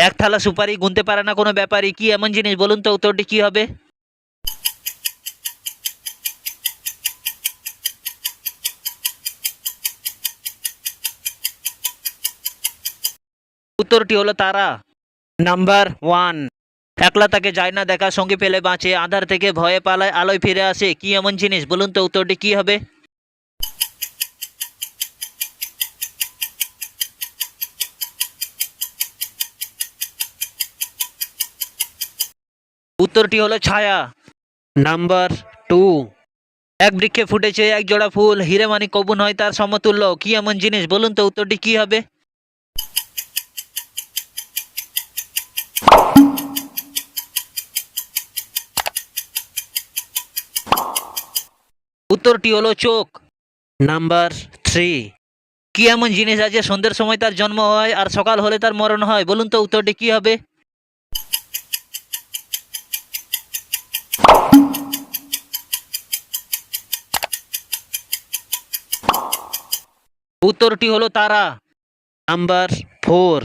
এক থালা সুপারি গুনতে পারে না কোনো ব্যাপারী, কি এমন জিনিস বলুন তো, উত্তরটি কি হবে? উত্তরটি হলো তারা। Number one. একলা তাকে যায় না দেখা, সঙ্গে পেলে বাঁচে, আধার থেকে ভয়ে পালায়, আলোয় ফিরে আসে, কি এমন জিনিস বলুন তো, উত্তরটি কি হবে? উত্তরটি হলো ছায়া। Number two. এক বৃক্ষে ফুটেছে এক জোড়া ফুল, হিরে মানিক কবু নয় তার সমতুল্য, কি এমন জিনিস বলুন তো, উত্তরটি কি হবে? উত্তরটি হলো চোখ। Number three. কি এমন জিনিস আছে সন্ধ্যের সময় তার জন্ম হয় আর সকাল হলে তার মরণ হয়, বলুন তো, উত্তরটি কি হবে? উত্তরটি হলো তারা। Number four.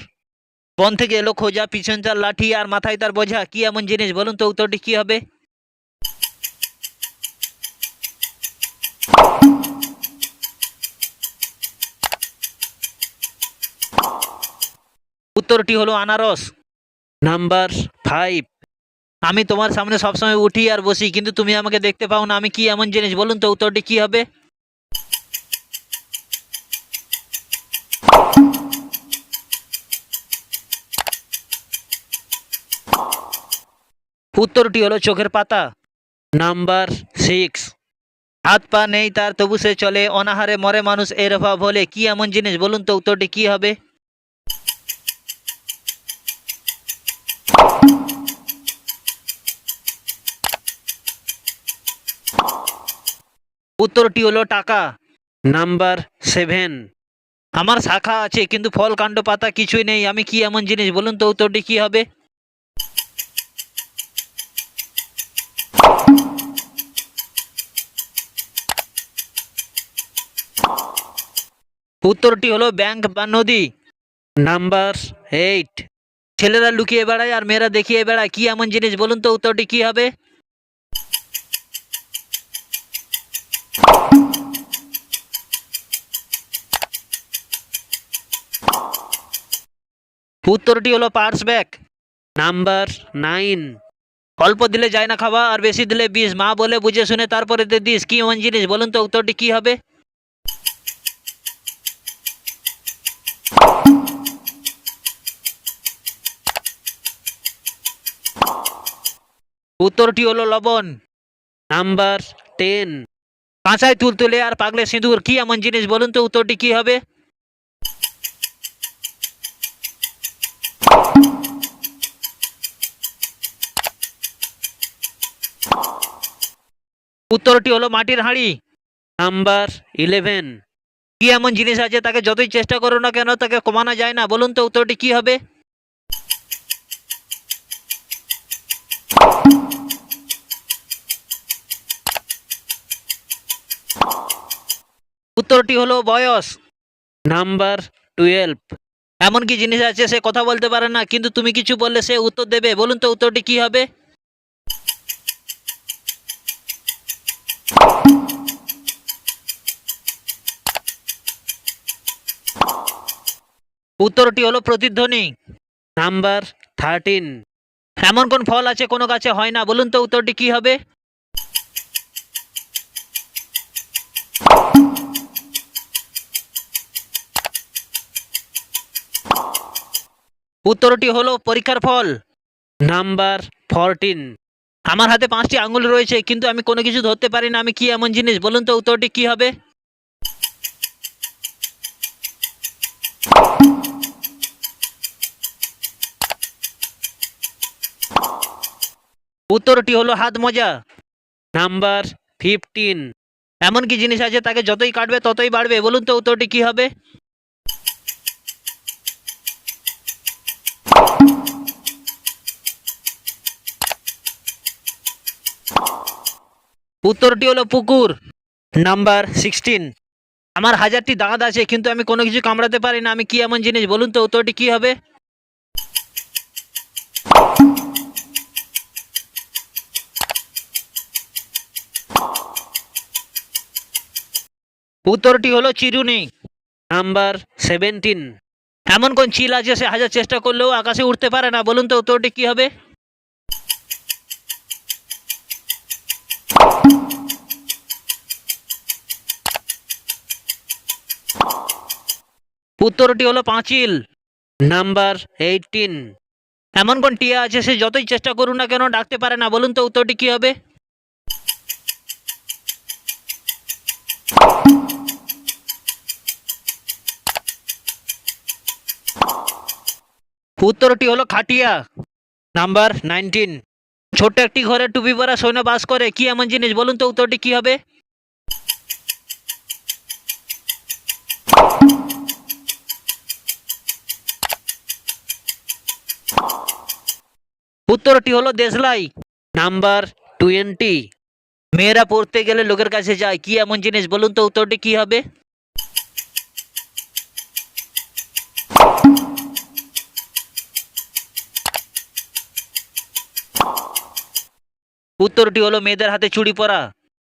বন থেকে এলো খোঁজা, পিছন তার লাঠি আর মাথায় তার বোঝা, কি এমন জিনিস বলুন তো, উত্তরটি কি হবে? উত্তরটি হলো আনারস। Number five. আমি তোমার সামনে সবসময় উঠি আর বসি, কিন্তু তুমি আমাকে দেখতে পাও না, আমি কি এমন জিনিস বলুন তো, উত্তরটি কি হবে? উত্তরটি হলো চোখের পাতা। Number six. হাত পা নেই তার তবু সে চলে, অনাহারে মরে মানুষ এর অভাব হলে, কি এমন জিনিস বলুন তো, উত্তরটি কি হবে? উত্তরটি হলো টাকা। Number seven. আমার শাখা আছে কিন্তু ফল কাণ্ড পাতা কিছুই নেই, আমি কি এমন জিনিস বলুন তো, উত্তরটি কি হবে? উত্তরটি হলো ব্যাংক বা নদী। Number eight. ছেলেরা লুকিয়ে বেড়ায় আর মেয়েরা দেখিয়ে বেড়ায়, কি এমন জিনিস বলুন তো, উত্তরটি কি হবে? উত্তরটি হলো পার্স ব্যাগ। Number nine. অল্প দিলে যায় না খাওয়া আর বেশি দিলে বিষ, মা বলে বুঝে শুনে তারপরে দিস, কি এমন জিনিস বলুন তো, উত্তরটি কি হবে? উত্তরটি হলো লবণ। Number ten. কাঁচায় তুলতুলে আর পাগলে সিঁদুর, কি এমন জিনিস বলুন তো, উত্তরটি কি হবে? উত্তরটি হলো মাটির হাঁড়ি। নাম্বার 11। কি এমন জিনিস আছে তাকে যতই চেষ্টা করো না কেন তাকে কমানো যায় না, বলুন তো, উত্তরটি কি হবে? উত্তরটি হলো বয়স। নাম্বার 12। এমন কি জিনিস আছে সে কথা বলতে পারে না, কিন্তু তুমি কিছু বললে সে উত্তর দেবে, বলুন তো, উত্তরটি কি হবে? উত্তরটি হলো প্রতিধ্বনি। নাম্বার 13। এমন কোন ফল আছে কোনো গাছে হয় না, বলুন তো, উত্তরটি কি হবে? উত্তরটি হলো পরীক্ষার ফল। নাম্বার 14। আমার হাতে 5টি আঙুল রয়েছে কিন্তু আমি কোনো কিছু ধরতে পারি না, আমি কি এমন জিনিস বলুন তো, উত্তরটি কি হবে? উত্তরটি হলো হাত মোজা। নাম্বার 15। এমন কি জিনিস আছে তাকে যতই কাটবে ততই বাড়বে, বলুন তো, উত্তরটি কি হবে? উত্তরটি হলো পুকুর। নাম্বার 16। আমার 1000টি দাঁত আছে কিন্তু আমি কোনো কিছু কামড়াতে পারি না, আমি কি এমন জিনিস বলুন তো, উত্তরটি কি হবে? উত্তরটি হলো চিরুনি। নাম্বার 17। এমন কোন চিল আছে সে হাজার চেষ্টা করলেও আকাশে উঠতে পারে না? বলুন তো উত্তরটি কি হবে? উত্তরটি হলো পাঁচিল। নাম্বার 18। এমন কোন টিয়া আছে সে যতই চেষ্টা করুক না কেন ডাকতে পারে না? বলুন তো উত্তরটি কি হবে? উত্তরটি হলো খাটিয়া। নাম্বার 19। ছোট্ট একটি ঘরে টুপি পরা সৈন্য বাস করে, কি এমন জিনিস? বলুন তো উত্তরটি কি হবে? উত্তরটি হলো দেশলাই। নাম্বার 20। মেয়েরা পড়তে গেলে লোকের কাছে যায়, কি এমন জিনিস? বলুন তো উত্তরটি কি হবে? উত্তরটি হলো মেয়েদের হাতে চুড়ি পরা।